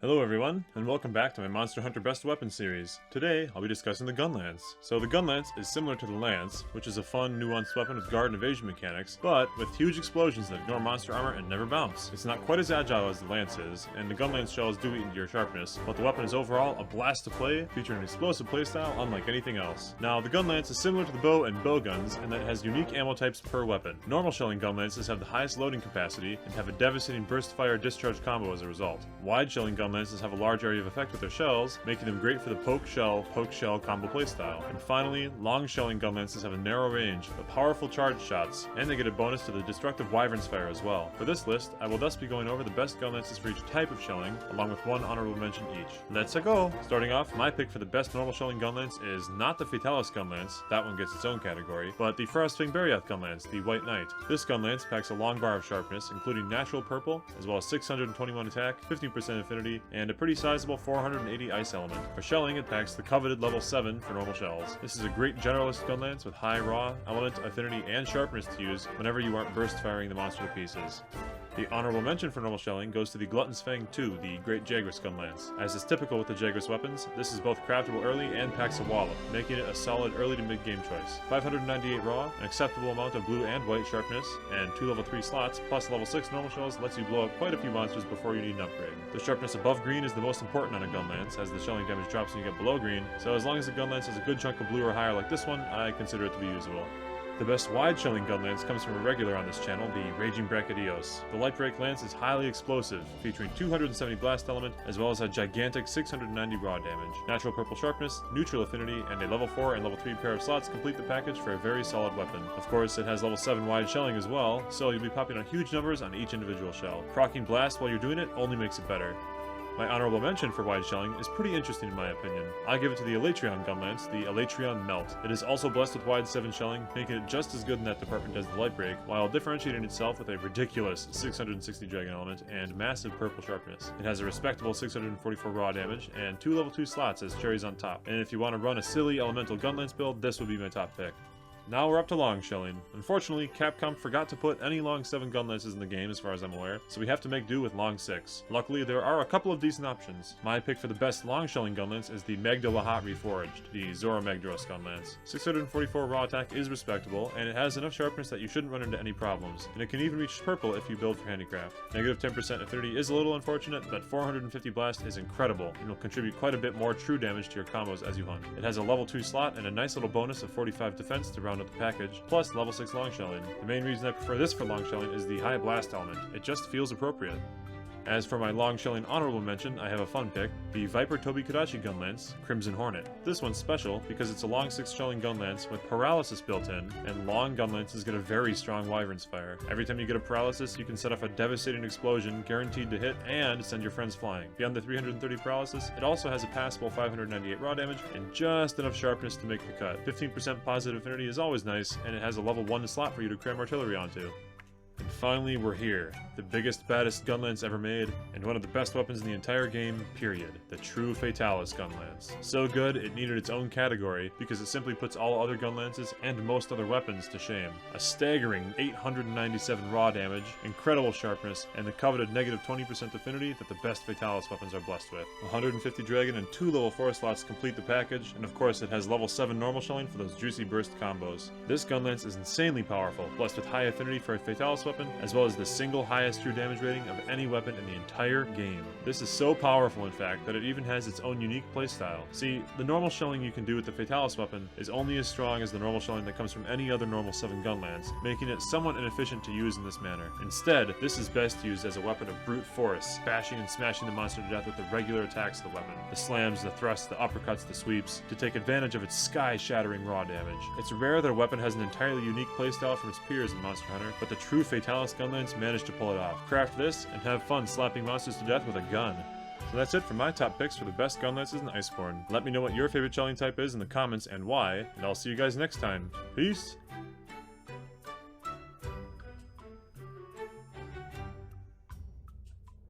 Hello everyone, and welcome back to my Monster Hunter Best Weapon series. Today, I'll be discussing the Gunlance. So the Gunlance is similar to the Lance, which is a fun, nuanced weapon with guard and evasion mechanics, but with huge explosions that ignore monster armor and never bounce. It's not quite as agile as the Lance is, and the Gunlance shells do eat into your sharpness, but the weapon is overall a blast to play, featuring an explosive playstyle unlike anything else. Now, the Gunlance is similar to the bow and bow guns, in that it has unique ammo types per weapon. Normal shelling Gunlances have the highest loading capacity, and have a devastating burst fire discharge combo as a result. Wide shelling Gunlances have a large area of effect with their shells, making them great for the poke shell combo playstyle. And finally, long shelling Gunlances have a narrow range, but powerful charge shots, and they get a bonus to the destructive Wyvern's Fire as well. For this list, I will thus be going over the best Gunlances for each type of shelling, along with one honorable mention each. Let's go! Starting off, my pick for the best normal shelling Gunlance is not the Fatalis Gunlance, that one gets its own category, but the Frostfang Barioth Gunlance, the White Knight. This Gunlance packs a long bar of sharpness, including natural purple, as well as 621 attack, 15% affinity, and a pretty sizable 480 ice element. For shelling, it packs the coveted level 7 for normal shells. This is a great generalist Gunlance with high raw, element, affinity, and sharpness to use whenever you aren't burst firing the monster to pieces. The honorable mention for normal shelling goes to the Glutton's Fang 2, the Great Jagras Gunlance. As is typical with the Jagras weapons, this is both craftable early and packs a wallop, making it a solid early to mid game choice. 598 raw, an acceptable amount of blue and white sharpness, and 2 level 3 slots, plus level 6 normal shells lets you blow up quite a few monsters before you need an upgrade. The sharpness above green is the most important on a Gunlance, as the shelling damage drops when you get below green, so as long as the Gunlance has a good chunk of blue or higher like this one, I consider it to be usable. The best wide-shelling Gunlance comes from a regular on this channel, the Raging Brachydios. The Lightbreak Lance is highly explosive, featuring 270 blast element, as well as a gigantic 690 raw damage. Natural purple sharpness, neutral affinity, and a level 4 and level 3 pair of slots complete the package for a very solid weapon. Of course, it has level 7 wide shelling as well, so you'll be popping out huge numbers on each individual shell. Proccing blast while you're doing it only makes it better. My honorable mention for wide shelling is pretty interesting in my opinion. I give it to the Alatreon Gunlance, the Alatreon Melt. It is also blessed with wide 7 shelling, making it just as good in that department as the Lightbreak, while differentiating itself with a ridiculous 660 dragon element and massive purple sharpness. It has a respectable 644 raw damage, and 2 level 2 slots as cherries on top. And if you want to run a silly elemental Gunlance build, this would be my top pick. Now we're up to long shelling. Unfortunately, Capcom forgot to put any long 7 Gunlances in the game as far as I'm aware, so we have to make do with long 6. Luckily, there are a couple of decent options. My pick for the best long shelling Gunlance is the Magda Lahat Reforged, the Zora Magdaros Gunlance. 644 raw attack is respectable, and it has enough sharpness that you shouldn't run into any problems, and it can even reach purple if you build for handicraft. Negative 10% affinity is a little unfortunate, but 450 blast is incredible, and will contribute quite a bit more true damage to your combos as you hunt. It has a level 2 slot and a nice little bonus of 45 defense to round up the package, plus level 6 long shelling. The main reason I prefer this for long shelling is the high blast element. It just feels appropriate. As for my long shelling honorable mention, I have a fun pick, the Viper Tobi Kadachi Gunlance, Crimson Hornet. This one's special because it's a long 6 shelling Gunlance with paralysis built in, and long Gunlances get a very strong Wyvern's Fire. Every time you get a paralysis, you can set off a devastating explosion, guaranteed to hit, and send your friends flying. Beyond the 330 paralysis, it also has a passable 598 raw damage, and just enough sharpness to make the cut. 15% positive affinity is always nice, and it has a level 1 slot for you to cram artillery onto. And finally, we're here. The biggest, baddest Gunlance ever made, and one of the best weapons in the entire game, period. The true Fatalis Gunlance. So good, it needed its own category, because it simply puts all other Gunlances and most other weapons to shame. A staggering 897 raw damage, incredible sharpness, and the coveted negative 20% affinity that the best Fatalis weapons are blessed with. 150 dragon and 2 level 4 slots complete the package, and of course it has level 7 normal shelling for those juicy burst combos. This Gunlance is insanely powerful, blessed with high affinity for a Fatalis weapon, as well as the single highest true damage rating of any weapon in the entire game. This is so powerful, in fact, that it even has its own unique playstyle. See, the normal shelling you can do with the Fatalis weapon is only as strong as the normal shelling that comes from any other normal 7 Gunlance, making it somewhat inefficient to use in this manner. Instead, this is best used as a weapon of brute force, bashing and smashing the monster to death with the regular attacks of the weapon. The slams, the thrusts, the uppercuts, the sweeps, to take advantage of its sky-shattering raw damage. It's rare that a weapon has an entirely unique playstyle from its peers in Monster Hunter, but the true Fatalis Gunlance managed to pull it off. Craft this, and have fun slapping monsters to death with a gun. So that's it for my top picks for the best Gunlances in Iceborne. Let me know what your favorite shelling type is in the comments and why, and I'll see you guys next time. Peace!